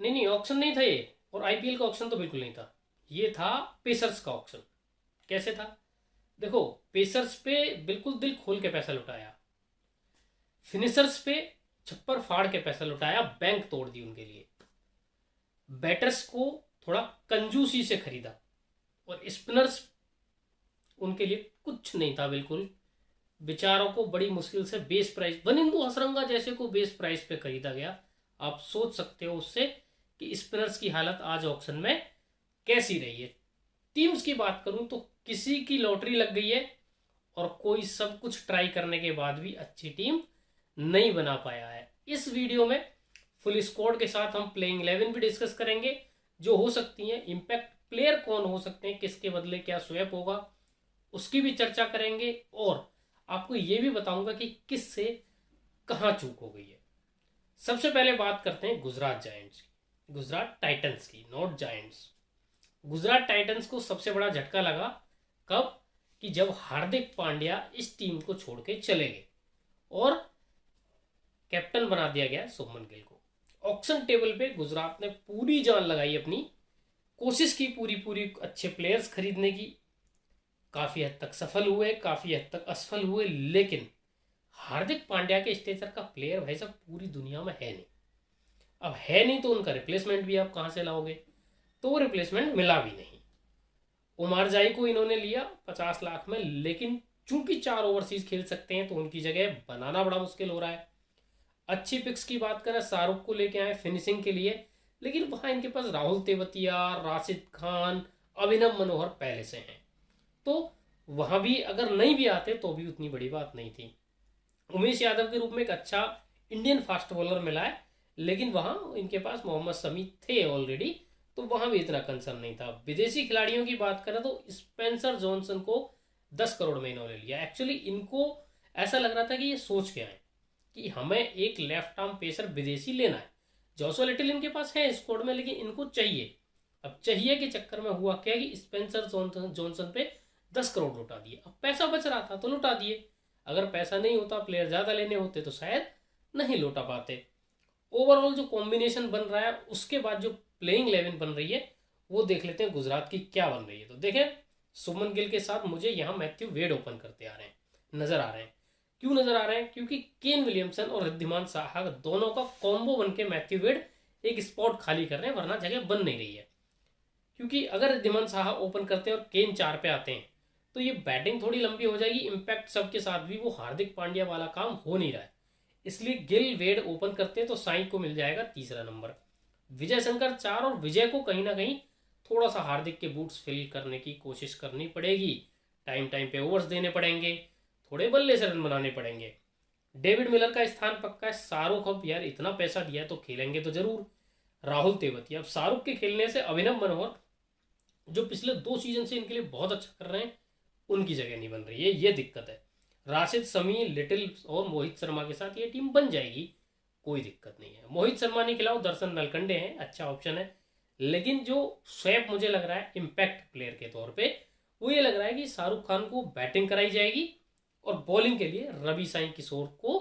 नहीं नहीं, ऑक्शन नहीं था ये, और आईपीएल का ऑक्शन तो बिल्कुल नहीं था। ये था पेसर्स का ऑक्शन। कैसे था? देखो, पेसर्स पे बिल्कुल दिल खोल के पैसा लुटाया, फिनिशर्स पे छप्पर फाड़ के पैसा लुटाया, बैंक तोड़ दी उनके लिए। बैटर्स को थोड़ा कंजूसी से खरीदा, और स्पिनर्स उनके लिए कुछ नहीं था बिल्कुल। बेचारों को बड़ी मुश्किल से बेस प्राइस, वनिंदु हसरंगा जैसे को बेस प्राइस पे खरीदा गया। आप सोच सकते हो उससे कि स्पिनर्स की हालत आज ऑक्शन में कैसी रही है। टीम्स की बात करूं तो किसी की लॉटरी लग गई है, और कोई सब कुछ ट्राई करने के बाद भी अच्छी टीम नहीं बना पाया है। इस वीडियो में फुल स्क्वाड के साथ हम प्लेइंग 11 भी डिस्कस करेंगे, जो हो सकती हैं। इम्पैक्ट प्लेयर कौन हो सकते हैं, किसके बदले क्या स्वैप होगा, उसकी भी चर्चा करेंगे। और आपको ये भी बताऊंगा कि किससे कहां चूक हो गई है। सबसे पहले बात करते हैं गुजरात जायंट्स की, गुजरात टाइटंस की, नॉट जायंट्स। गुजरात टाइटंस को सबसे बड़ा झटका लगा कब? कि जब हार्दिक पांड्या इस टीम को छोड़ के चले गए और कैप्टन बना दिया गया शुभमन गिल को। ऑक्शन टेबल पे गुजरात ने पूरी जान लगाई, अपनी कोशिश की पूरी पूरी अच्छे प्लेयर्स खरीदने की। काफी हद तक सफल हुए, काफी हद तक असफल हुए, लेकिन हार्दिक पांड्या के स्टेचर का प्लेयर भाई साहब पूरी दुनिया में है नहीं। अब है नहीं तो उनका रिप्लेसमेंट भी आप कहां से लाओगे? तो वो रिप्लेसमेंट मिला भी नहीं। उमर जाई को इन्होंने लिया 50 लाख में, लेकिन चूंकि 4 ओवरसीज खेल सकते हैं तो उनकी जगह बनाना बड़ा मुश्किल हो रहा है। अच्छी पिक्स की बात करें, शाहरुख को लेके आए फिनिशिंग के लिए, लेकिन वहां इनके पास राहुल तेवतिया, राशिद खान, अभिनव मनोहर पहले से हैं। तो वहां भी अगर नहीं भी आते तो भी उतनी बड़ी बात नहीं थी। उमेश यादव के रूप में एक अच्छा इंडियन फास्ट बॉलर मिला है, लेकिन वहां इनके पास मोहम्मद शमी थे ऑलरेडी, तो वहां भी इतना कंसर्न नहीं था। विदेशी खिलाड़ियों की बात करें तो स्पेंसर जॉनसन को 10 करोड़ में इन्होंने लिया। एक्चुअली इनको ऐसा लग रहा था कि ये सोच के आए कि हमें एक लेफ्ट आर्म पेसर विदेशी लेना है। जोशुआ लिटिल इनके पास है स्क्वाड में, लेकिन इनको चाहिए। अब चाहिए के चक्कर में हुआ क्या कि स्पेंसर जॉनसन पे 10 करोड़ लुटा दिए। अब पैसा बच रहा था तो लुटा दिए। अगर पैसा नहीं होता, प्लेयर ज्यादा लेने होते, तो शायद नहीं लौटा पाते। ओवरऑल जो कॉम्बिनेशन बन रहा है, उसके बाद जो प्लेइंग 11 बन रही है, वो देख लेते हैं गुजरात की क्या बन रही है। तो देखें, सुमन गिल के साथ मुझे यहाँ मैथ्यू वेड ओपन करते आ रहे हैं, नजर आ रहे हैं। क्यों नजर आ रहे हैं? क्योंकि केन विलियमसन और रिद्धिमान साहा दोनों का कॉम्बो बन के मैथ्यू वेड एक स्पॉट खाली कर रहे हैं, वरना जगह बन नहीं रही है। क्योंकि अगर रिद्धिमान साहा ओपन करते हैं और केन 4 पे आते हैं, तो ये बैटिंग थोड़ी लंबी हो जाएगी। इम्पैक्ट सबके साथ भी वो हार्दिक पांड्या वाला काम हो नहीं रहा है। इसलिए गिल वेड ओपन करते हैं तो साई को मिल जाएगा तीसरा नंबर, विजय शंकर 4, और विजय को कहीं ना कहीं थोड़ा सा हार्दिक के बूट्स फिल करने की कोशिश करनी पड़ेगी। टाइम टाइम पे ओवर्स देने पड़ेंगे, थोड़े बल्ले से रन बनाने पड़ेंगे। डेविड मिलर का स्थान पक्का है। शाहरुख अब यार इतना पैसा दिया है तो खेलेंगे तो जरूर। राहुल तेवतिया, अब शाहरुख के खेलने से अभिनव मनोहर, जो पिछले 2 सीजन से इनके लिए बहुत अच्छा कर रहे हैं, उनकी जगह नहीं बन रही है, ये दिक्कत है। राशिद, समी, लिटिल और मोहित शर्मा के साथ ये टीम बन जाएगी, कोई दिक्कत नहीं है। मोहित शर्मा नहीं खिलाओ, दर्शन नलकंडे हैं, अच्छा ऑप्शन है। लेकिन जो स्वैप मुझे लग रहा है इम्पैक्ट प्लेयर के तौर पे, वो ये लग रहा है कि शाहरुख खान को बैटिंग कराई जाएगी और बॉलिंग के लिए रवि साई किशोर को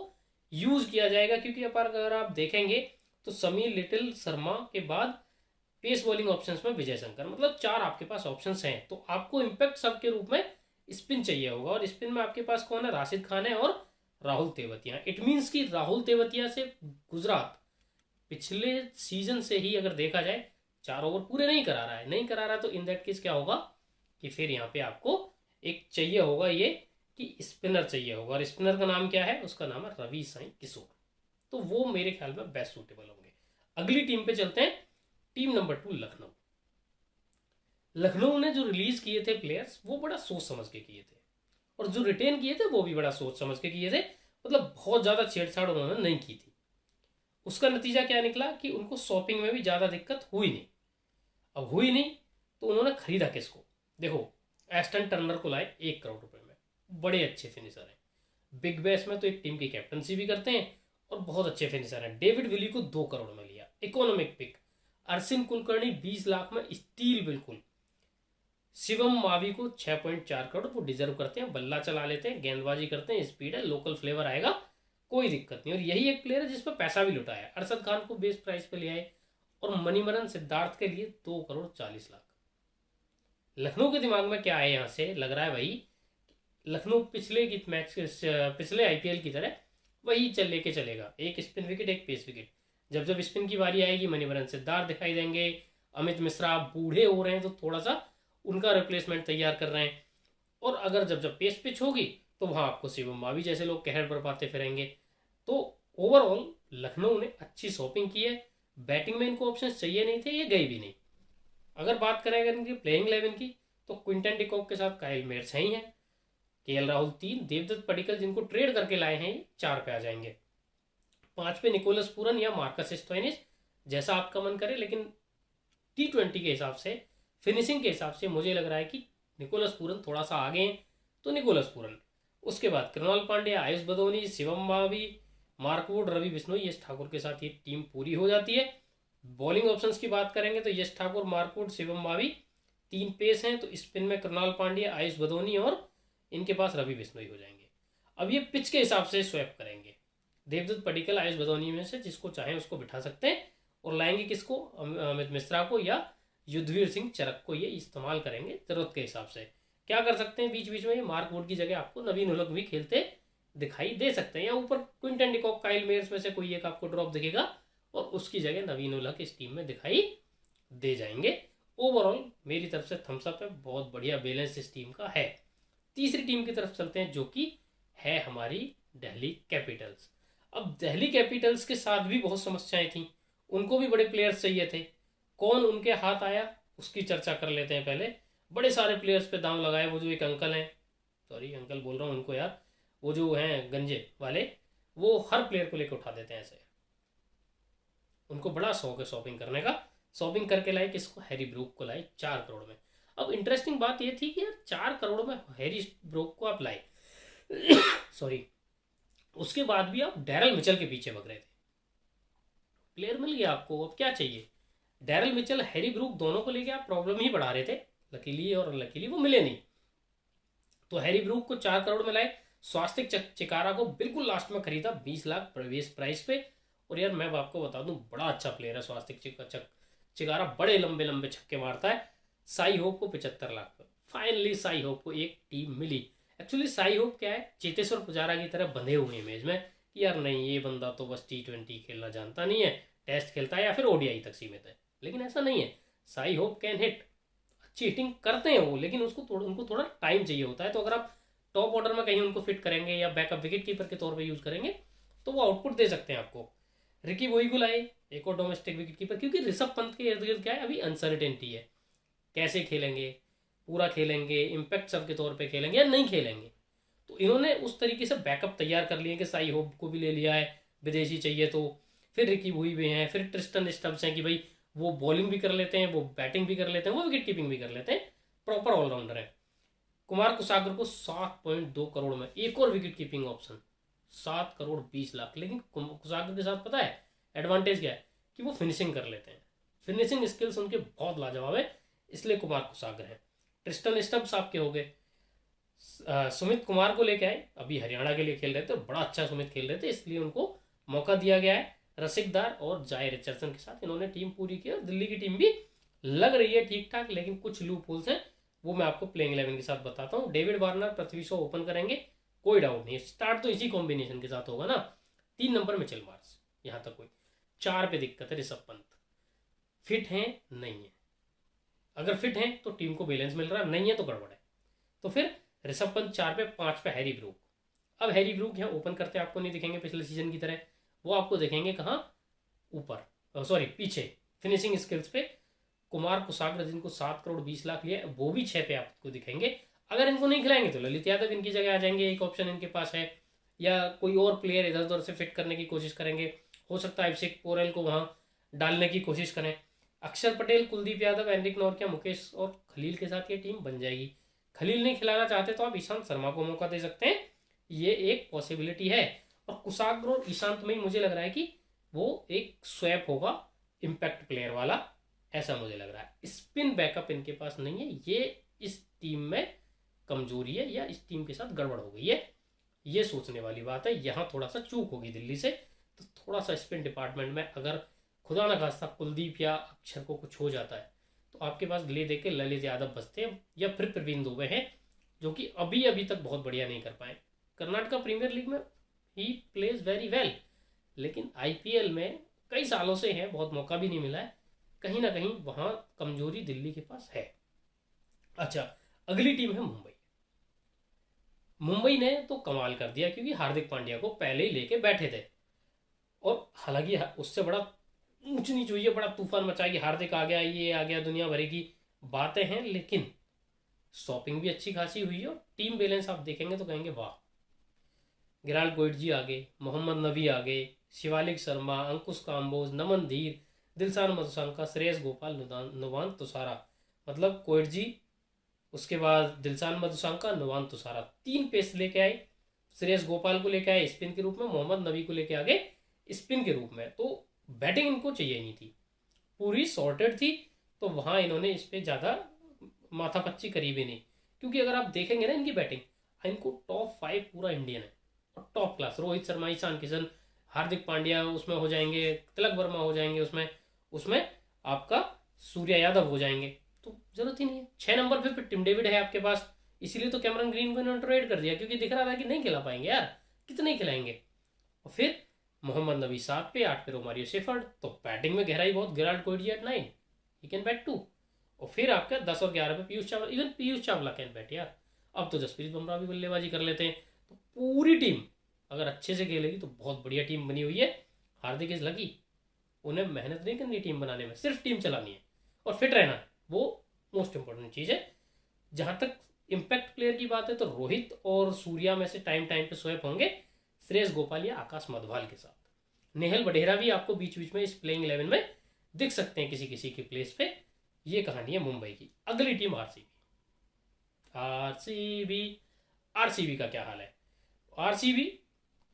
यूज किया जाएगा। क्योंकि अगर आप देखेंगे तो समी, लिटिल, शर्मा के बाद पेस बॉलिंग ऑप्शंस में विजय शंकर, मतलब 4 आपके पास ऑप्शंस हैं। तो आपको इम्पैक्ट सब के रूप में स्पिन चाहिए होगा, और स्पिन में आपके पास कौन है? राशिद खान है और राहुल तेवतिया। इट मीन्स कि राहुल तेवतिया से गुजरात पिछले सीजन से ही अगर देखा जाए 4 ओवर पूरे नहीं करा रहा है, नहीं करा रहा, तो इन दैट केस क्या होगा कि फिर यहाँ पे आपको एक चाहिए होगा, ये कि स्पिनर चाहिए होगा। और स्पिनर का नाम क्या है? उसका नाम है रवि साई किशोर। तो वो मेरे ख्याल में बेस्ट सूटेबल होंगे। अगली टीम पे चलते हैं, टीम नंबर 2 लखनऊ। लखनऊ ने जो रिलीज किए थे प्लेयर्स, वो बड़ा सोच समझ के किए थे, और जो रिटेन किए थे वो भी बड़ा सोच समझ के किए थे। मतलब बहुत ज़्यादा छेड़छाड़ उन्होंने नहीं की थी। उसका नतीजा क्या निकला कि उनको शॉपिंग में भी ज़्यादा दिक्कत हुई नहीं। अब हुई नहीं तो उन्होंने खरीदा किसको? देखो, एस्टन टर्नर को लाए 1 करोड़ रुपए में, बड़े अच्छे फिनिशर हैं। बिग बैश में तो एक टीम की कैप्टनसी भी करते हैं और बहुत अच्छे फिनिशर हैं। डेविड विली को 2 करोड़ में लिया, इकोनॉमिक पिक। अर्शिन कुलकर्णी 20 लाख में स्टील बिल्कुल। शिवम मावी को 6.4 करोड़, वो डिजर्व करते हैं, बल्ला चला लेते हैं, गेंदबाजी करते हैं, स्पीड है, लोकल फ्लेवर आएगा, कोई दिक्कत नहीं। और यही एक प्लेयर है जिस पर पैसा भी लुटाया। अरशद खान को बेस प्राइस पे ले आए, और मणिमरन सिद्धार्थ के लिए 2 करोड़ 40 लाख। लखनऊ के दिमाग में क्या है, यहाँ से लग रहा है भाई लखनऊ पिछले की मैच पिछले आईपीएल की तरह वही लेके चलेगा, एक स्पिन विकेट एक पेस विकेट। जब जब स्पिन की बारी आएगी मणिमरन सिद्धार्थ दिखाई देंगे। अमित मिश्रा बूढ़े हो रहे हैं तो थोड़ा सा उनका रिप्लेसमेंट तैयार कर रहे हैं। और अगर जब जब पेस पिच होगी तो वहां आपको शिवम मावी जैसे लोग कहर बरपाते फिरेंगे। तो ओवरऑल लखनऊ ने अच्छी शॉपिंग की है। बैटिंग में इनको ऑप्शन चाहिए नहीं थे, ये गए भी नहीं। अगर बात करें अगर इनकी प्लेइंग 11 की, तो क्विंटन डिकॉक के साथ काइल मेयर्स ही हैं, केएल राहुल 3, देवदत्त पडिक्कल जिनको ट्रेड करके लाए हैं 4 पे आ जाएंगे। 5 पे निकोलस पूरन या मार्कस स्टोइनिस, जैसा आपका मन करे। लेकिन T20 के हिसाब से, फिनिशिंग के हिसाब से मुझे लग रहा है कि निकोलस पूरन थोड़ा सा आगे हैं, तो निकोलस पूरन। उसके बाद कृणाल पांड्या, आयुष बदोनी, शिवम मावी, मार्क वुड, रवि बिश्नोई, यश ठाकुर के साथ ये टीम पूरी हो जाती है। बॉलिंग ऑप्शंस की बात करेंगे तो Yash Thakur, Mark Wood, Shivam Mavi 3 pace हैं। तो स्पिन में कृणाल पांड्या, आयुष बदोनी और इनके पास रवि बिश्नोई हो जाएंगे। अब ये पिच के हिसाब से स्वैप करेंगे, देवदत्त पडिक्कल, आयुष बदौनी में से जिसको चाहे उसको बिठा सकते हैं। और लाएंगे किसको, अमित मिश्रा को या युद्धवीर सिंह चरक को, ये इस्तेमाल करेंगे जरूरत के हिसाब से। क्या कर सकते हैं बीच बीच में, मार्क वुड की जगह आपको नवीन उलक भी खेलते दिखाई दे सकते हैं, या ऊपर क्विंटन डिकॉक, काइल मेयर्स में से कोई एक आपको ड्रॉप दिखेगा और उसकी जगह नवीन उलक इस टीम में दिखाई दे जाएंगे। ओवरऑल मेरी तरफ से थम्स अप है, बहुत बढ़िया बैलेंस इस टीम का है। तीसरी टीम की तरफ चलते हैं जो कि है हमारी दिल्ली कैपिटल्स। अब दिल्ली कैपिटल्स के साथ भी बहुत समस्याएं थी, उनको भी बड़े प्लेयर्स चाहिए थे। कौन उनके हाथ आया उसकी चर्चा कर लेते हैं पहले। बड़े सारे प्लेयर्स पे दांव लगाए, वो जो एक अंकल हैं, सॉरी अंकल बोल रहा हूँ उनको यार, वो जो हैं गंजे वाले, वो हर प्लेयर को लेकर उठा देते हैं ऐसे। उनको बड़ा शौक है शॉपिंग करने का। शॉपिंग करके लाए किसको, हैरी ब्रूक को लाए 4 करोड़ में। अब इंटरेस्टिंग बात ये थी कि यार 4 करोड़ में हैरी ब्रूक को आप लाए सॉरी, उसके बाद भी आप डैरल मिचेल के पीछे भग रहे थे। प्लेयर मिल गया आपको, अब क्या चाहिए। डैरल मिचेल, हैरी ब्रूक दोनों को लेके आप प्रॉब्लम ही बढ़ा रहे थे, लकीली और अनलकीली वो मिले नहीं। तो हैरी ब्रूक को 4 करोड़ में लाए। स्वास्तिक चिकारा को बिल्कुल लास्ट में खरीदा 20 लाख प्रवेश प्राइस पे। और यार मैं आपको बता दूं, बड़ा अच्छा प्लेयर है स्वास्तिक चिकारा, बड़े लंबे लंबे छक्के मारता है। साई होप को 75 लाख पर फाइनली साई होप को एक टीम मिली। एक्चुअली साई होप क्या है, चेतेश्वर पुजारा की तरह बंधे हुए इमेज में कि यार नहीं ये बंदा तो बस T20 खेलना जानता नहीं है, टेस्ट खेलता है या फिर ओडीआई तक सीमित है। लेकिन ऐसा नहीं है, साई होप कैन हिट, अच्छी हिटिंग करते हैं वो, लेकिन उनको थोड़ा टाइम चाहिए होता है। तो अगर आप टॉप ऑर्डर में कहीं उनको फिट करेंगे या बैकअप विकेट कीपर के तौर पर यूज करेंगे तो वो आउटपुट दे सकते हैं आपको। रिकी वोई को लाए, एक और डोमेस्टिक विकेट कीपर, क्योंकि ऋषभ पंत के इर्द गिर्द क्या है, अभी अनसर्टेनिटी है, कैसे खेलेंगे, पूरा खेलेंगे, इम्पैक्ट सब के तौर पे खेलेंगे या नहीं खेलेंगे। तो इन्होंने उस तरीके से बैकअप तैयार कर लिए कि साई होप को भी ले लिया है, विदेशी चाहिए तो। फिर रिकी वोई भी हैं, फिर ट्रिस्टन स्टब्स हैं कि भाई वो बॉलिंग भी कर लेते हैं, वो बैटिंग भी कर लेते हैं, वो विकेट कीपिंग भी कर लेते हैं, प्रॉपर ऑलराउंडर है। कुमार कुसागर को 7.2 करोड़ में एक और wicket keeping option, 7 crore 20 lakh. लेकिन कुसागर के साथ पता है एडवांटेज क्या है, कि वो फिनिशिंग कर लेते हैं, फिनिशिंग स्किल्स उनके बहुत लाजवाब है, इसलिए कुमार कुसागर है। ट्रिस्टन स्टब्स आपके हो गए। सुमित कुमार को लेके आए, अभी हरियाणा के लिए खेल रहे थे, बड़ा अच्छा सुमित खेल रहे थे, इसलिए उनको मौका दिया गया है। रसिकदार और जाय रिचर्डसन के साथ इन्होंने टीम पूरी की और दिल्ली की टीम भी लग रही है ठीक ठाक, लेकिन कुछ लूप होल्स हैं, वो मैं आपको प्लेइंग 11 के साथ बताता हूँ। David Warner, Prithvi Shaw open करेंगे, कोई डाउट नहीं, स्टार्ट तो इसी कॉम्बिनेशन के साथ होगा ना। 3 नंबर में मिचेल मार्श, यहाँ तक कोई। 4 पे दिक्कत है ऋषभ पंत, फिट है नहीं है, अगर फिट है तो टीम को बैलेंस मिल रहा है, नहीं है तो गड़बड़ है। तो फिर ऋषभ पंत 4 पे, 5 पे हैरी ब्रूक। अब हैरी ब्रूक यहाँ ओपन करते आपको नहीं दिखेंगे पिछले सीजन की तरह, वो आपको देखेंगे कहाँ, ऊपर, सॉरी पीछे, फिनिशिंग स्किल्स पे। कुमार कुसागर जिनको 7 करोड़ 20 लाख लिया, वो भी 6 पे आपको दिखेंगे। अगर इनको नहीं खिलाएंगे तो ललित यादव इनकी जगह आ जाएंगे, एक ऑप्शन इनके पास है, या कोई और प्लेयर इधर उधर से फिट करने की कोशिश करेंगे, हो सकता है अभिषेक पोरेल को वहाँ डालने की कोशिश करें। अक्षर पटेल, कुलदीप यादव, एनरिक नॉर्किया, मुकेश और खलील के साथ ये टीम बन जाएगी। खलील नहीं खिलाना चाहते तो आप ईशांत शर्मा को मौका दे सकते हैं, ये एक पॉसिबिलिटी है। और कुसागर और ईशांत में ही मुझे लग रहा है कि वो एक स्वैप होगा इम्पैक्ट प्लेयर वाला, ऐसा मुझे लग रहा है। स्पिन बैकअप इनके पास नहीं है, ये इस टीम में कमजोरी है या इस टीम के साथ गड़बड़ हो गई है, ये सोचने वाली बात है। यहाँ थोड़ा सा चूक होगी दिल्ली से, तो थोड़ा सा स्पिन डिपार्टमेंट में अगर खुदा ना खास्ता कुलदीप या अक्षर को कुछ हो जाता है तो आपके पास ले दे के ललित यादव बचते हैं या फिर प्रवीण दुबे हैं, जो कि अभी अभी तक बहुत बढ़िया नहीं कर पाए। कर्नाटका प्रीमियर लीग में ही प्लेज वेरी वेल, लेकिन आईपीएल में कई सालों से है, बहुत मौका भी नहीं मिला है। कहीं ना कहीं वहां कमजोरी दिल्ली के पास है। अच्छा, अगली टीम है मुंबई। मुंबई ने तो कमाल कर दिया क्योंकि हार्दिक पांड्या को पहले ही लेके बैठे थे, और हालांकि उससे बड़ा ऊंच नीच हुई है, बड़ा तूफान मचाएगी, हार्दिक आ गया, ये आ गया, दुनिया भर की बातें हैं, लेकिन शॉपिंग भी अच्छी खासी हुई है और टीम बैलेंस आप देखेंगे तो कहेंगे वाह। गिराल गोइटजी आ गए, मोहम्मद नबी आ गए, शिवालिक शर्मा, अंकुश काम्बोज, नमन धीर, दिलशान मधुशंका, श्रेयस गोपाल, नुवान तुषारा, मतलब कोइटजी, उसके बाद दिलशान मधुशंका, नुवान तुषारा, 3 पेस लेके आए। श्रेयस गोपाल को लेके आए स्पिन के रूप में, मोहम्मद नबी को लेके आ गए स्पिन के रूप में। तो बैटिंग इनको चाहिए नहीं थी, पूरी सॉर्टेड थी, तो वहां इन्होंने इस पर ज़्यादा माथापच्ची करी भी नहीं, क्योंकि अगर आप देखेंगे ना इनकी बैटिंग, इनको टॉप 5 पूरा इंडियन है और टॉप क्लास। रोहित शर्मा, ईशान किशन, हार्दिक पांड्या उसमें हो जाएंगे, तिलक वर्मा हो जाएंगे उसमें, उसमें आपका सूर्या यादव हो जाएंगे, तो जरूरत ही नहीं है। 6 नंबर पे टिम डेविड है आपके पास, इसीलिए तो कैमरन ग्रीन को इन्होंने ट्रेड कर दिया, क्योंकि दिख रहा था कि नहीं खिला पाएंगे यार, कितने खिलाएंगे। और फिर मोहम्मद नबी 7 पे, 8 पे रोमारियो शेफर्ड, तो बैटिंग में गहराई बहुत, Virat Kohli at 9, he can bat 2। और फिर आपका 10 और 11 पे Piyush Chawla, even Piyush Chawla can bat यार। अब तो जसप्रीत बुमराह भी बल्लेबाजी कर लेते हैं। तो पूरी टीम अगर अच्छे से खेलेगी तो बहुत बढ़िया टीम बनी हुई है। हार्दिक इज लकी, उन्हें मेहनत नहीं करनी टीम बनाने में, सिर्फ टीम चलानी है और फिट रहना है, वो मोस्ट इंपॉर्टेंट चीज़ है। जहां तक इम्पैक्ट प्लेयर की बात है तो रोहित और सूर्या में से टाइम टाइम पे स्वैप होंगे श्रेयस गोपाल या आकाश मधवाल के साथ। नेहल बढेरा भी आपको बीच बीच में इस प्लेइंग 11 में दिख सकते हैं किसी किसी की प्लेस पे। ये कहानी है मुंबई की। अगली टीम आरसीबी। आरसीबी आरसीबी का क्या हाल है? आरसीबी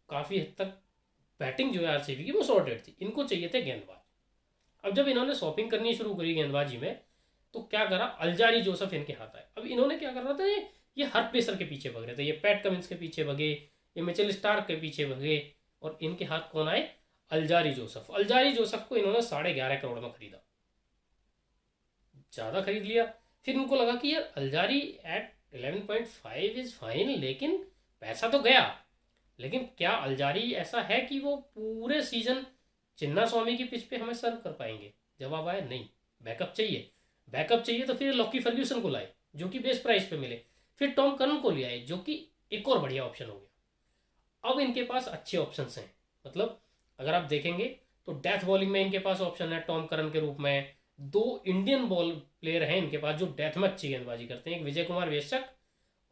काफ़ी हद तक बैटिंग जो है आरसीबी की वो सॉर्टेड थी, इनको चाहिए थे गेंदबाज। अब जब इन्होंने शॉपिंग करनी शुरू करी गेंदबाजी में, तो क्या करा, अल्जारी जोसेफ इनके हाथ आए। अब इन्होंने क्या कर रहा था, ये हर पेसर के पीछे भग रहे थे, ये पैट कमिंस के पीछे भगे, ये मिचेल स्टार्क के पीछे भगे, और इनके हाथ कौन आए, अल्जारी जोसेफ। अल्जारी जोसेफ को इन्होंने 11.5 करोड़ में खरीदा, ज़्यादा खरीद लिया। फिर इनको लगा कि यार अल्जारी एट 11.5 इज फाइन, लेकिन पैसा तो गया, लेकिन क्या अल्जारी ऐसा है कि वो पूरे सीजन चिन्ना स्वामी की पिच पे हमें सर्व कर पाएंगे? जवाब आया नहीं, बैकअप चाहिए। बैकअप चाहिए तो फिर लॉकी फर्ग्यूसन को लाए जो कि बेस्ट प्राइस पे मिले, फिर टॉम करन को ले आए जो कि एक और बढ़िया ऑप्शन हो गया। अब इनके पास अच्छे ऑप्शन हैं, मतलब अगर आप देखेंगे तो डेथ बॉलिंग में इनके पास ऑप्शन है टॉम करन के रूप में। 2 इंडियन बॉल प्लेयर हैं इनके पास जो डेथ में अच्छी गेंदबाजी करते हैं, एक विजय कुमार वेश्यक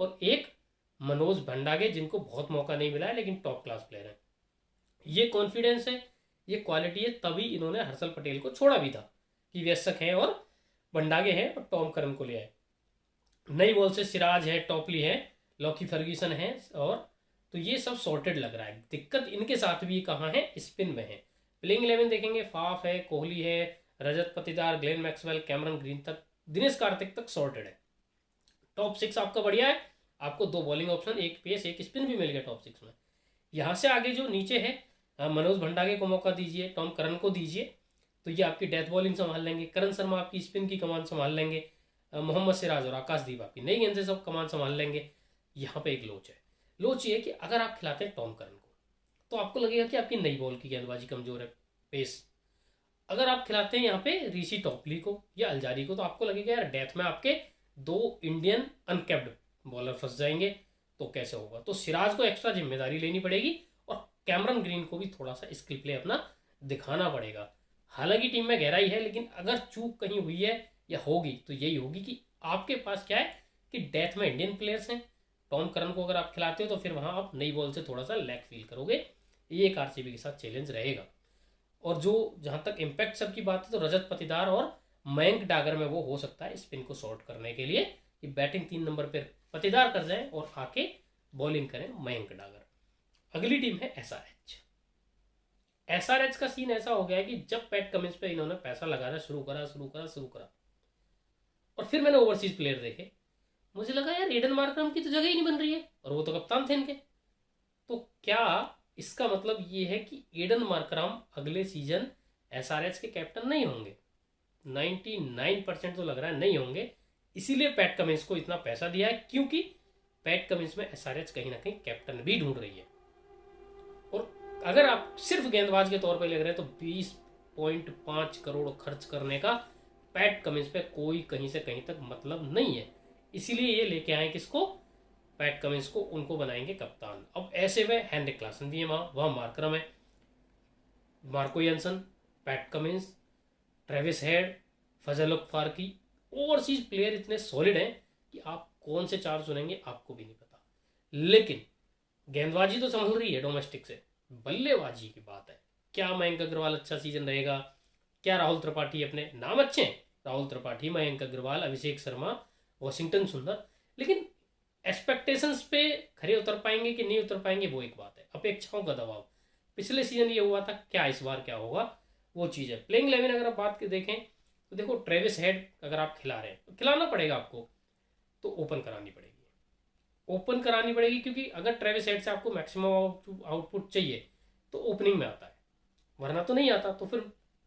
और एक मनोज भंडागे, जिनको बहुत मौका नहीं मिला है लेकिन टॉप क्लास प्लेयर है। ये कॉन्फिडेंस है, ये क्वालिटी है, तभी इन्होंने हर्षल पटेल को छोड़ा भी था कि वेश्यक हैं और भंडागे हैं और टॉम करन को ले आए। नई बॉल से सिराज है, टॉपली है, लॉकी फर्ग्यूसन है, और तो ये सब सॉर्टेड लग रहा है। दिक्कत इनके साथ भी कहाँ है, स्पिन में है। प्लेइंग 11 देखेंगे, फाफ है, कोहली है, रजत Patidar, Glenn Maxwell, Cameron green तक, दिनेश कार्तिक तक सॉर्टेड है। टॉप 6 आपका बढ़िया है, आपको 2 बॉलिंग ऑप्शन, एक पेस एक स्पिन भी मिल गया टॉप 6 में। यहाँ से आगे जो नीचे है, मनोज भंडागे को मौका दीजिए, टॉम करन को दीजिए, तो ये आपकी डेथ बॉलिंग संभाल लेंगे। करण शर्मा आपकी स्पिन की कमान संभाल लेंगे, मोहम्मद सिराज और आकाशदीप आपकी नई गेंद से सब कमान संभाल लेंगे। यहाँ पे एक लोच है, लोच ये कि अगर आप खिलाते हैं टॉम करन को तो आपको लगेगा कि आपकी नई बॉल की गेंदबाजी कमजोर है, पेस। अगर आप खिलाते हैं यहाँ पे ऋषि टॉपली को या अल्जारी को तो आपको लगेगा यार डेथ में आपके 2 इंडियन अनकेप्ड बॉलर फंस जाएंगे, तो कैसे होगा। तो सिराज को एक्स्ट्रा जिम्मेदारी लेनी पड़ेगी और कैमरन ग्रीन को भी थोड़ा सा स्किल प्ले अपना दिखाना पड़ेगा। हालांकि टीम में गहराई है, लेकिन अगर चूक कहीं हुई है या होगी तो यही होगी कि आपके पास क्या है कि डेथ में इंडियन प्लेयर्स हैं। टॉम करन को अगर आप खिलाते हो तो फिर वहां आप नई बॉल से थोड़ा सा लैक फील करोगे, ये एक आरसीबी के साथ चैलेंज रहेगा। और जो जहां तक इम्पैक्ट सब की बात है तो रजत पतिदार और मयंक डागर में वो हो सकता है स्पिन को शॉर्ट करने के लिए कि बैटिंग 3 नंबर पर पतिदार कर जाए और आके बॉलिंग करें मयंक डागर। अगली टीम है एसआरएच। एसआरएच का सीन ऐसा हो गया है कि जब पैट कमिंस पे इन्होंने पैसा लगाना शुरू करा और फिर मैंने ओवरसीज प्लेयर देखे, मुझे लगा यार एडन मार्करम की तो जगह ही नहीं बन रही है, और वो तो कप्तान थे इनके। तो क्या इसका मतलब ये है कि एडन मार्करम अगले सीजन एसआरएच के कैप्टन नहीं होंगे, 99% तो लग रहा है नहीं होंगे। इसीलिए पैट कमिंस को इतना पैसा दिया है, क्योंकि पैट कमिंस में एसआरएच कहीं ना कहीं कैप्टन भी ढूंढ रही है। और अगर आप सिर्फ गेंदबाज के तौर पर लग रहे हैं तो 20.5 करोड़ खर्च करने का पैट कमिंस पे कोई कहीं से कहीं तक मतलब नहीं है। इसीलिए ये लेके आए किसको, पैट कमिंस को, उनको बनाएंगे कप्तान। अब ऐसे में हेनरिक क्लासन भी है वहाँ मार्करम है, Marco Jansen, Pat Cummins, Travis Head, Fazal Farooqi, overseas player इतने सॉलिड हैं कि आप कौन से चार चुनेंगे आपको भी नहीं पता। लेकिन गेंदबाजी तो संभल रही है डोमेस्टिक से, बल्लेबाजी की बात है। क्या मयंक अग्रवाल अच्छा सीजन रहेगा, क्या राहुल त्रिपाठी, अपने नाम अच्छे हैं, राहुल त्रिपाठी, मयंक अग्रवाल, अभिषेक शर्मा, वॉशिंगटन सुंदर, लेकिन एक्सपेक्टेशंस पे खरे उतर पाएंगे कि नहीं उतर पाएंगे वो एक बात है। अपेक्षाओं का दबाव, पिछले सीजन ये हुआ था, क्या इस बार क्या होगा वो चीज़ है। प्लेइंग 11 अगर आप बात के देखें तो देखो, ट्रेविस हेड अगर आप खिला रहे हैं तो खिलाना पड़ेगा आपको, तो ओपन करानी पड़ेगी, ओपन करानी पड़ेगी, क्योंकि अगर ट्रेविस हेड से आपको मैक्सिमम आउटपुट चाहिए तो ओपनिंग में आता है, वरना तो नहीं आता। तो फिर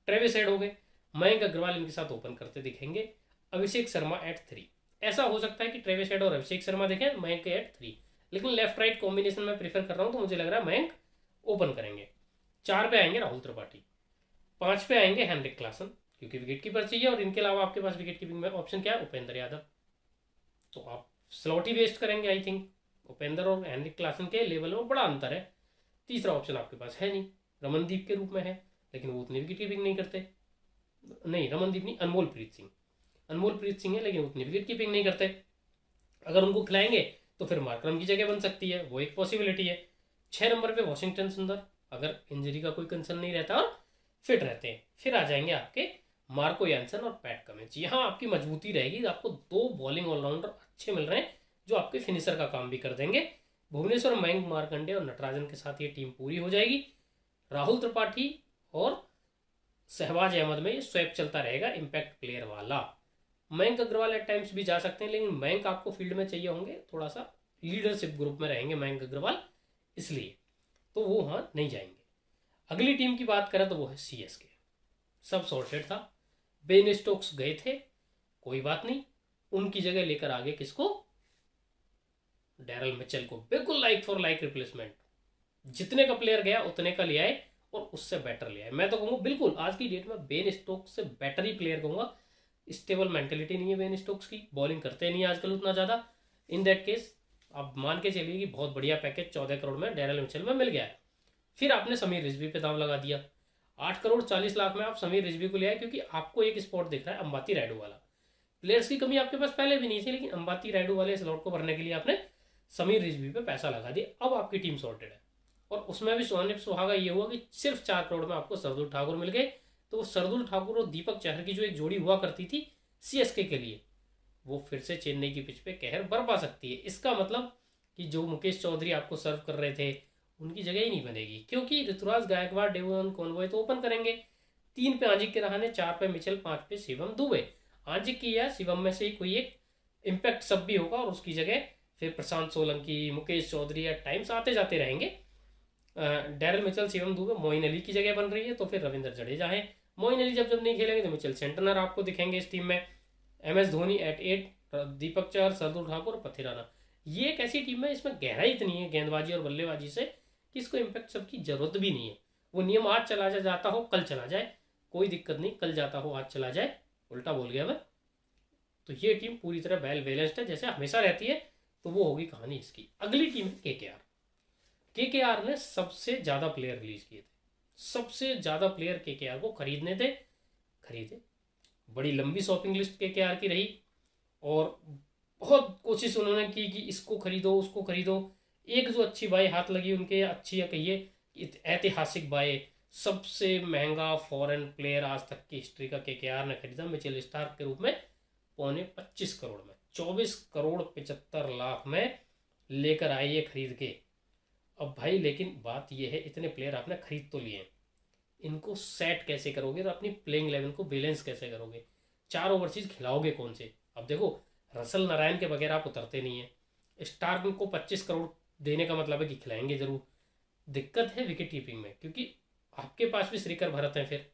ट्रेविस हेड हो गए, मयंक अग्रवाल इनके साथ ओपन करते दिखेंगे, अभिषेक शर्मा एट 3। ऐसा हो सकता है कि ट्रेविस हेड और अभिषेक शर्मा देखें, मयंक एट 3, लेकिन लेफ्ट राइट कॉम्बिनेशन में प्रीफर कर रहा हूं, तो मुझे लग रहा है मयंक ओपन करेंगे। 4 पे आएंगे राहुल त्रिपाठी, 5 पे आएंगे हेनरिक क्लासन, क्योंकि विकेट कीपर चाहिए, और इनके अलावा आपके पास विकेट कीपिंग में ऑप्शन क्या है, उपेंद्र यादव। तो आप स्लॉट ही वेस्ट करेंगे आई थिंक, उपेंद्र और हेनरिक क्लासन के लेवल में बड़ा अंतर है। तीसरा ऑप्शन आपके पास है नहीं, रमनदीप के रूप में है, लेकिन वो उतनी विकेट कीपिंग नहीं करते, नहीं रमनदीप नहीं, अनमोलप्रीत सिंह, अनमोलप्रीत सिंह है लेकिन उतनी विकेट कीपिंग नहीं करते। अगर उनको खिलाएंगे तो फिर मार्करम की जगह बन सकती है, वो एक पॉसिबिलिटी है। 6 नंबर पे वॉशिंगटन सुंदर, अगर इंजरी का कोई कंसर्न नहीं रहता और फिट रहते हैं। फिर आ जाएंगे आपके मार्को यानसन और पैट कमिंस। यहाँ आपकी मजबूती रहेगी, आपको 2 बॉलिंग ऑलराउंडर अच्छे मिल रहे हैं जो आपके फिनिशर का काम भी कर देंगे। भुवनेश्वर, मयंक मार्कंडे और नटराजन के साथ ये टीम पूरी हो जाएगी। राहुल त्रिपाठी और शहबाज अहमद में ये स्वैप चलता रहेगा, इम्पैक्ट प्लेयर वाला। मयंक अग्रवाल एट टाइम्स भी जा सकते हैं, लेकिन मयंक आपको फील्ड में चाहिए होंगे, थोड़ा सा लीडरशिप ग्रुप में रहेंगे मयंक अग्रवाल, इसलिए तो वो वहाँ नहीं जाएंगे। अगली टीम की बात करें तो वो है सीएसके। सब सॉर्टेड था, बेन स्टोक्स गए थे, कोई बात नहीं, उनकी जगह लेकर आगे किसको, डैरल मिचेल को, बिल्कुल लाइक फॉर लाइक रिप्लेसमेंट। जितने का प्लेयर गया उतने का ले आए और उससे बेटर ले आए। मैं तो कहूँगा बिल्कुल आज की डेट में बेन स्टोक्स से बेटर ही प्लेयर कहूँगा। स्टेबल मेंटेलिटी नहीं है बेन स्टोक्स की, बॉलिंग करते नहीं आजकल उतना ज़्यादा। इन दैट केस आप मान के चलिए कि बहुत बढ़िया पैकेज 14 करोड़ में डैरल मिचेल में मिल गया है। फिर आपने समीर रिजवी पे दाम लगा दिया, 8 करोड़ 40 लाख में आप समीर रिजवी को ले आए, क्योंकि आपको एक स्पॉट दिख रहा है अंबाती रायडू वाला। प्लेयर्स की कमी आपके पास पहले भी नहीं थी, लेकिन अंबाती रायडू वाले स्लॉट को भरने के लिए आपने समीर रिजवी पे पैसा लगा दिया। अब आपकी टीम सॉर्टेड है, और उसमें भी सोने सुहागा ये हुआ कि सिर्फ 4 करोड़ में आपको सरदुल ठाकुर मिल गए। तो सरदुल ठाकुर और दीपक चहर की जो एक जोड़ी हुआ करती थी सीएसके के लिए, वो फिर से चेन्नई की पिच पे कहर बरपा सकती है। इसका मतलब कि जो मुकेश चौधरी आपको सर्व कर रहे थे उनकी जगह ही नहीं बनेगी, क्योंकि ऋतुराज गायकवाड़, डेवन कॉनवॉय तो ओपन करेंगे। 3 पे आंजिक के रहाने, 4 पे मिचेल, 5 पे शिवम दुबे। आंजिक की या शिवम में से ही कोई एक इम्पैक्ट सब भी होगा, और उसकी जगह फिर प्रशांत सोलंकी, मुकेश चौधरी एट टाइम्स आते जाते रहेंगे। डैरल मिचेल, शिवम दुबे, मोइन अली की जगह बन रही है, तो फिर रविंद्र जडेजा है। मोइन अली जब नहीं खेलेंगे तो मिचेल सेंटनर आपको दिखेंगे इस टीम में। MS Dhoni eight 8, Deepak Chahar, Sardul Thakur, Pathirana. ये एक ऐसी टीम है इसमें गहराई इतनी है गेंदबाजी और बल्लेबाजी से कि इसको इम्पैक्ट सबकी जरूरत भी नहीं है। वो नियम आज चला जाता हो कल चला जाए, कोई दिक्कत नहीं, कल जाता हो आज चला जाए, उल्टा बोल गया मैं। तो ये टीम पूरी तरह वेल बैलेंस्ड है, जैसे हमेशा रहती है। तो वो होगी कहानी इसकी। अगली टीम है केकेआर। केकेआर ने सबसे ज़्यादा प्लेयर रिलीज किए थे, सबसे ज़्यादा प्लेयर केकेआर को खरीदने थे, खरीदे। बड़ी लंबी शॉपिंग लिस्ट केकेआर की रही, और बहुत कोशिश उन्होंने की कि इसको खरीदो उसको खरीदो। एक जो अच्छी बाई हाथ लगी उनके, अच्छी या कहिए ऐतिहासिक बाई, सबसे महंगा फॉरेन प्लेयर आज तक की हिस्ट्री का केकेआर ने खरीदा मिचेल स्टार्क के रूप में, 25 करोड़ में, 24 करोड़ 75 लाख में लेकर आए ये खरीद के। अब भाई लेकिन बात यह है, इतने प्लेयर आपने खरीद तो लिए, इनको सेट कैसे करोगे और अपनी प्लेइंग 11 को बैलेंस कैसे करोगे? 4 ओवरसीज खिलाओगे कौन से? अब देखो, रसल नारायण के बगैर आप उतरते नहीं है। स्टार्क को 25 करोड़ देने का मतलब है कि खिलाएंगे जरूर। दिक्कत है विकेट कीपिंग में, क्योंकि आपके पास भी श्रीकर भरत हैं, फिर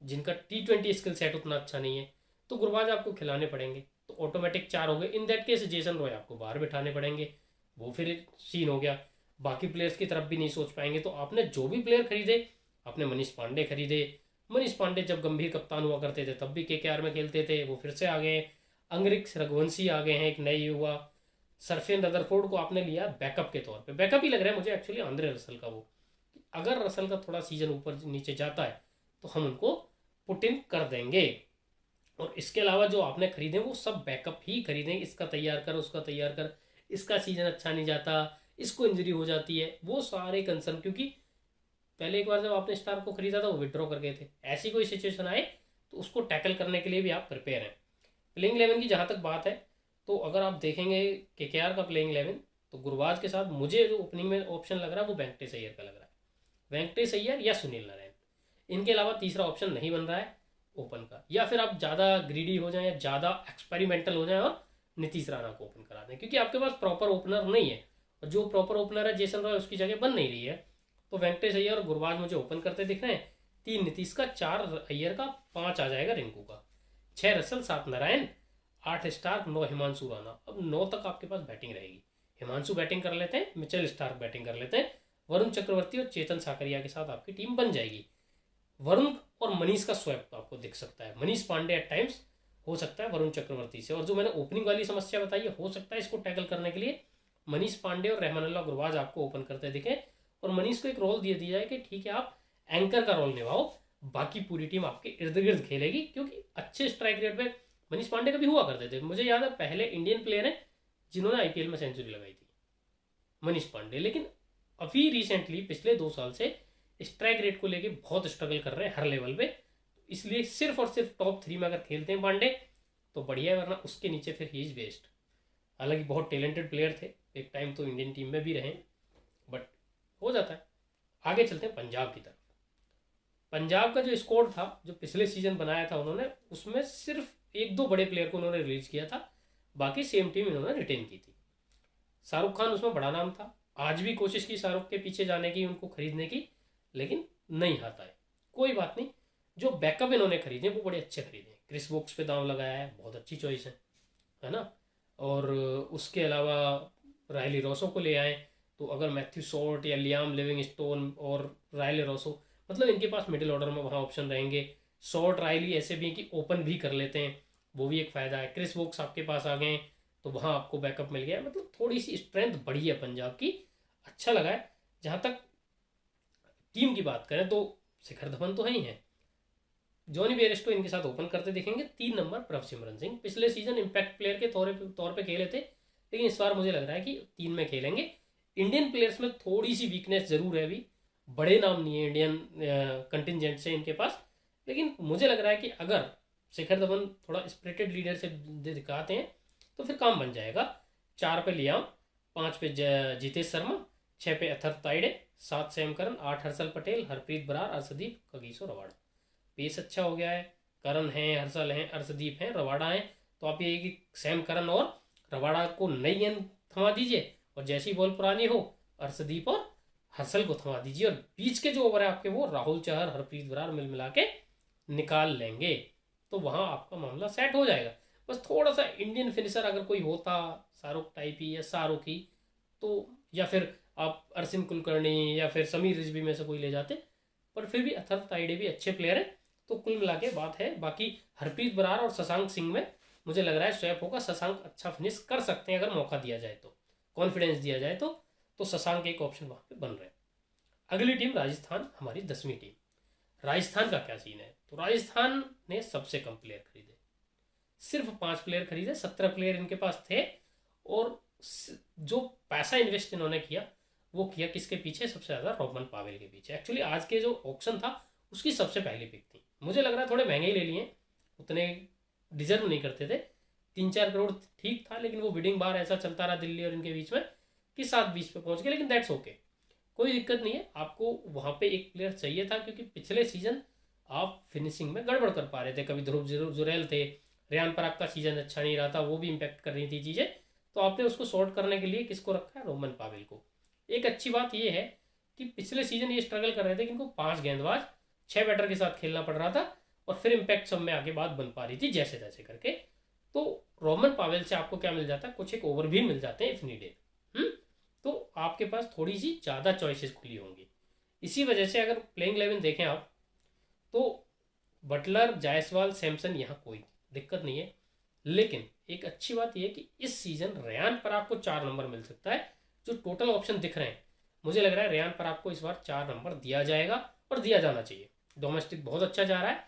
जिनका T20 स्किल सेट उतना अच्छा नहीं है, तो गुरबाज आपको खिलाने पड़ेंगे, तो ऑटोमेटिक 4 हो गए। In that case Jason Roy आपको बाहर बिठाने पड़ेंगे, वो फिर सीन हो गया। बाकी प्लेयर्स की तरफ भी नहीं सोच पाएंगे। तो आपने जो भी प्लेयर खरीदे, आपने मनीष पांडे खरीदे। मनीष पांडे जब गंभीर कप्तान हुआ करते थे तब भी KKR में खेलते थे, वो फिर से आ गए। अंगरिक्स रघुवंशी आ गए हैं, एक नए युवा। सरफेन रदरफोर्ड को आपने लिया बैकअप के तौर पे, बैकअप ही लग रहा है मुझे एक्चुअली आंद्रे रसल का। वो अगर रसल का थोड़ा सीजन ऊपर नीचे जाता है तो हम उनको पुट इन कर देंगे। और इसके अलावा जो आपने खरीदे वो सब बैकअप ही खरीदें, इसका तैयार कर, उसका तैयार कर, इसका सीजन अच्छा नहीं जाता, इसको इंजरी हो जाती है, वो सारे कंसर्न। क्योंकि पहले एक बार जब आपने स्टार को खरीदा था वो विड्रॉ कर गए थे, ऐसी कोई सिचुएशन आए तो उसको टैकल करने के लिए भी आप प्रिपेयर हैं। प्लेइंग 11 की जहाँ तक बात है, तो अगर आप देखेंगे KKR का प्लेइंग 11, तो गुरबाज के साथ मुझे जो ओपनिंग में ऑप्शन लग रहा है वो वेंकटेश अय्यर का लग रहा है। वेंकटेश अय्यर या सुनील नारायण, इनके अलावा तीसरा ऑप्शन नहीं बन रहा है ओपन का। या फिर आप ज़्यादा ग्रीडी हो जाएं या ज़्यादा एक्सपेरिमेंटल हो जाएं और नीतीश राणा को ओपन करा दें, क्योंकि आपके पास प्रॉपर ओपनर नहीं है। और जो प्रॉपर ओपनर है जेसन रॉय, उसकी जगह बन नहीं रही है। तो वेंकटेश अय्यर और गुरबाज मुझे ओपन करते दिख रहे हैं। 3 नीतीश का, 4 अय्यर का, 5 आ जाएगा रिंकू का, 6 रसल, 7 नारायण, 8 स्टार्क, 9 हिमांशु राणा। अब 9 तक आपके पास बैटिंग रहेगी। हिमांशु बैटिंग कर लेते हैं, मिचेल स्टार्क बैटिंग कर लेते हैं, वरुण चक्रवर्ती और चेतन साकरिया के साथ आपकी टीम बन जाएगी। वरुण और मनीष का स्वैप आपको दिख सकता है। मनीष पांडे एट टाइम्स हो सकता है वरुण चक्रवर्ती से। और जो मैंने ओपनिंग वाली समस्या बताई है, हो सकता है इसको टैकल करने के लिए मनीष पांडे और रहमानुल्लाह गुरबाज आपको ओपन करते दिखे। और मनीष को एक रोल दिया दिया जाए कि ठीक है आप एंकर का रोल निभाओ, बाकी पूरी टीम आपके इर्द गिर्द खेलेगी। क्योंकि अच्छे स्ट्राइक रेट पे मनीष पांडे कभी हुआ करते थे। मुझे याद है पहले इंडियन प्लेयर हैं जिन्होंने IPL में सेंचुरी लगाई थी, मनीष पांडे। लेकिन अभी रिसेंटली पिछले 2 साल से स्ट्राइक रेट को लेके बहुत स्ट्रगल कर रहे हैं हर लेवल पे। इसलिए सिर्फ और सिर्फ टॉप 3 में अगर खेलते हैं पांडे तो बढ़िया है, वरना उसके नीचे फिर ही इज वेस्ट। हालांकि बहुत टैलेंटेड प्लेयर थे, एक टाइम तो इंडियन टीम में भी रहे, बट हो जाता है। आगे चलते हैं पंजाब की तरफ। पंजाब का जो स्क्वाड था, जो पिछले सीजन बनाया था उन्होंने, उसमें सिर्फ 1-2 बड़े प्लेयर को उन्होंने रिलीज किया था, बाकी सेम टीम इन्होंने रिटेन की थी। शाहरुख खान उसमें बड़ा नाम था, आज भी कोशिश की शाहरुख के पीछे जाने की, उनको खरीदने की, लेकिन नहीं आता है। कोई बात नहीं, जो बैकअप इन्होंने खरीदे वो बड़े अच्छे खरीदे। क्रिस वोक्स पे दांव लगाया है, बहुत अच्छी चॉइस है ना। और उसके अलावा रायली रॉसो को ले आए, तो अगर मैथ्यू शॉर्ट या लियाम लिविंगस्टोन और रायली रॉसो, मतलब इनके पास मिडिल ऑर्डर में वहाँ ऑप्शन रहेंगे। शॉर्ट रायली ऐसे भी कि ओपन भी कर लेते हैं, वो भी एक फ़ायदा है। क्रिस वोक्स आपके पास आ गए तो वहाँ आपको बैकअप मिल गया। मतलब थोड़ी सी स्ट्रेंथ बढ़ी है पंजाब की, अच्छा लगा है। जहाँ तक टीम की बात करें तो शिखर धवन तो है ही है, जॉनी बेयरस्टो इनके साथ ओपन करते दिखेंगे। 3 नंबर प्रभसिमरन सिंह, पिछले सीजन इम्पैक्ट प्लेयर के तौर पे खेले थे, लेकिन इस बार मुझे लग रहा है कि 3 में खेलेंगे। इंडियन प्लेयर्स में थोड़ी सी वीकनेस जरूर है, अभी बड़े नाम नहीं है इंडियन कंटिजेंट से इनके पास, लेकिन मुझे लग रहा है कि अगर शिखर धवन थोड़ा स्पिरिटेड लीडर से दिखाते हैं तो फिर काम बन जाएगा। 4 पे लियाम, 5 पे जितेश शर्मा, 6 पे Athar Taide, 7 Sam Curran, 8 Harshal Patel, Harpreet Brar, Arshdeep, Kagiso Rabada. Pace अच्छा हो गया है, करन है, हर्षल हैं, अर्शदीप हैं, रवाड़ा हैं। तो आप ये कि सैम करन और रवाड़ा को नई गेंद थमा दीजिए, और जैसी बॉल पुरानी हो अर्शदीप और हर्षल को थमा दीजिए, और बीच के जो ओवर है आपके वो राहुल चहर, हरप्रीत बरार मिला के निकाल लेंगे, तो वहाँ आपका मामला सेट हो जाएगा। बस थोड़ा सा इंडियन फिनिशर अगर कोई होता, शाहरुख टाइप ही या शाहरुख ही, तो या फिर आप अरसिन कुलकर्णी या फिर समीर रिजवी में से कोई ले जाते, पर फिर भी अथर ताइडे भी अच्छे प्लेयर हैं। तो कुल मिला के बात है। बाकी हरप्रीत बरार और शशांक सिंह में मुझे लग रहा है स्वैप होगा। शशांक अच्छा फिनिश कर सकते हैं अगर मौका दिया जाए, तो कॉन्फिडेंस दिया जाए तो शशांक एक ऑप्शन वहाँ पे बन रहे हैं। अगली टीम राजस्थान, हमारी 10वीं टीम। राजस्थान का क्या सीन है, तो राजस्थान ने सबसे कम प्लेयर खरीदे, सिर्फ 5 प्लेयर खरीदे, 17 प्लेयर इनके पास थे। और जो पैसा इन्वेस्ट इन्होंने किया वो किया किसके पीछे, सबसे ज़्यादा रॉबमन पावेल के पीछे। एक्चुअली आज के जो ऑक्शन था उसकी सबसे पहली पिक थी। मुझे लग रहा है थोड़े महंगे ही ले लिए, उतने डिजर्व नहीं करते थे। 3-4 करोड़ ठीक था, लेकिन वो बिडिंग बार ऐसा चलता रहा दिल्ली और इनके बीच में कि 7-20 पे पहुंच गए। लेकिन दैट्स ओके, कोई दिक्कत नहीं है। आपको वहाँ पे एक प्लेयर चाहिए था, क्योंकि पिछले सीजन आप फिनिशिंग में गड़बड़ कर पा रहे थे। कभी ध्रुव जुरैल थे, रेयान पराग का सीजन अच्छा नहीं रहा था, वो भी इम्पैक्ट कर रही थी चीज़ें। तो आपने उसको सॉर्ट करने के लिए किसको रखा है, रोमन पावेल को। एक अच्छी बात यह है कि पिछले सीजन ये स्ट्रगल कर रहे थे कि इनको 5 गेंदबाज 6 बैटर के साथ खेलना पड़ रहा था, और फिर इम्पैक्ट सब में आगे बात बन पा रही थी जैसे तैसे करके। तो रोमन पावेल से आपको क्या मिल जाता है, कुछ एक ओवर भी मिल जाते हैं इफ नीडेड। तो आपके पास थोड़ी सी ज़्यादा चॉइसेस खुली होंगी। इसी वजह से अगर प्लेइंग 11 देखें आप, तो बटलर, जायसवाल, सैमसन, यहाँ कोई दिक्कत नहीं है। लेकिन एक अच्छी बात यह है कि इस सीजन रेयान पराग को 4 नंबर मिल सकता है। जो टोटल ऑप्शन दिख रहे हैं, मुझे लग रहा है रेयान पराग को इस बार 4 नंबर दिया जाएगा और दिया जाना चाहिए। डोमेस्टिक बहुत अच्छा जा रहा है,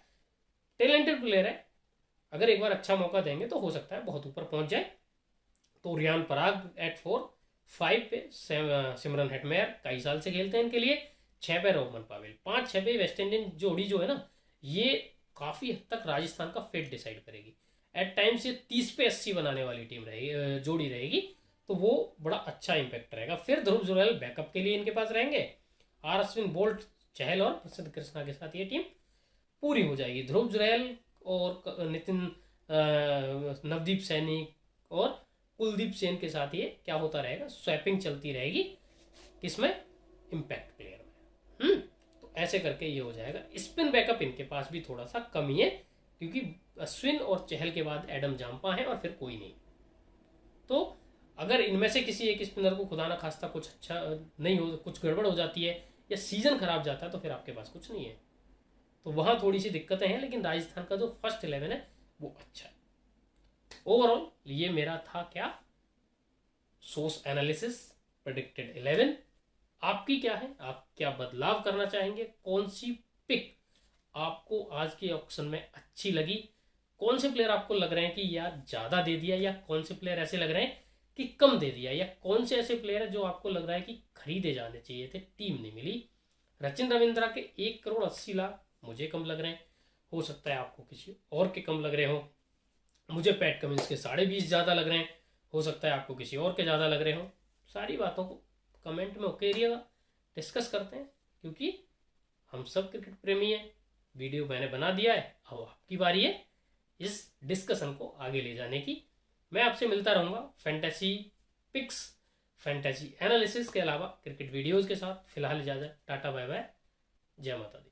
टैलेंटेड प्लेयर है, अगर एक बार अच्छा मौका देंगे तो हो सकता है बहुत ऊपर पहुंच जाए। तो रेयान पराग एट 4, 5 पे सिमरन हेटमेयर, कई साल से खेलते हैं इनके लिए। 6 पे रोमन पावेल, 5-6 पे वेस्ट इंडीज जोड़ी जो है ना, ये काफ़ी हद तक राजस्थान का फेट डिसाइड करेगी। एट टाइम्स ये 30 पे 80 बनाने वाली टीम रहेगी, जोड़ी रहेगी। तो वो बड़ा अच्छा इंपैक्ट रहेगा। फिर ध्रुव जुरैल बैकअप के लिए इनके पास रहेंगे। आर अश्विन, बोल्ट, चहल और प्रसिद्ध कृष्णा के साथ ये टीम पूरी हो जाएगी। ध्रुव जुरैल और नितिन, नवदीप सैनी और कुलदीप सेन के साथ ये क्या होता रहेगा, स्वैपिंग चलती रहेगी किसमें, इम्पैक्ट प्लेयर में। तो ऐसे करके ये हो जाएगा। स्पिन बैकअप इनके पास भी थोड़ा सा कमी है, क्योंकि अश्विन और चहल के बाद एडम जाम्पा है और फिर कोई नहीं। तो अगर इनमें से किसी एक स्पिनर को खुदा ना खास्ता कुछ अच्छा नहीं हो, कुछ गड़बड़ हो जाती है या सीजन खराब जाता है, तो फिर आपके पास कुछ नहीं है। तो वहां थोड़ी सी दिक्कतें हैं, लेकिन राजस्थान का जो फर्स्ट 11 है वो अच्छा है। ओवरऑल ये मेरा था क्या, सोर्स एनालिसिस, प्रेडिक्टेड 11। आपकी क्या है, आप क्या बदलाव करना चाहेंगे, कौन सी पिक आपको आज के ऑक्शन में अच्छी लगी, कौन से प्लेयर आपको लग रहे हैं कि यार ज़्यादा दे दिया, या कौन से प्लेयर ऐसे लग रहे हैं कि कम दे दिया, या कौन से ऐसे प्लेयर है जो आपको लग रहा है कि खरीदे जाने चाहिए थे, टीम नहीं मिली। रचिन रविंद्रा के 1,80,00,000 मुझे कम लग रहे हैं, हो सकता है आपको किसी और के कम लग रहे हो। मुझे पैट कमिंस के 20.5 ज़्यादा लग रहे हैं, हो सकता है आपको किसी और के ज़्यादा लग रहे हो। सारी बातों को कमेंट में उकेरिएगा, डिस्कस करते हैं, क्योंकि हम सब क्रिकेट प्रेमी हैं। वीडियो मैंने बना दिया है, अब आपकी बारी है इस डिस्कशन को आगे ले जाने की। मैं आपसे मिलता रहूँगा फैंटेसी पिक्स, फैंटेसी एनालिसिस के अलावा क्रिकेट वीडियोज़ के साथ। फिलहाल इजाज़त, टाटा बाय बाय, जय माता दी।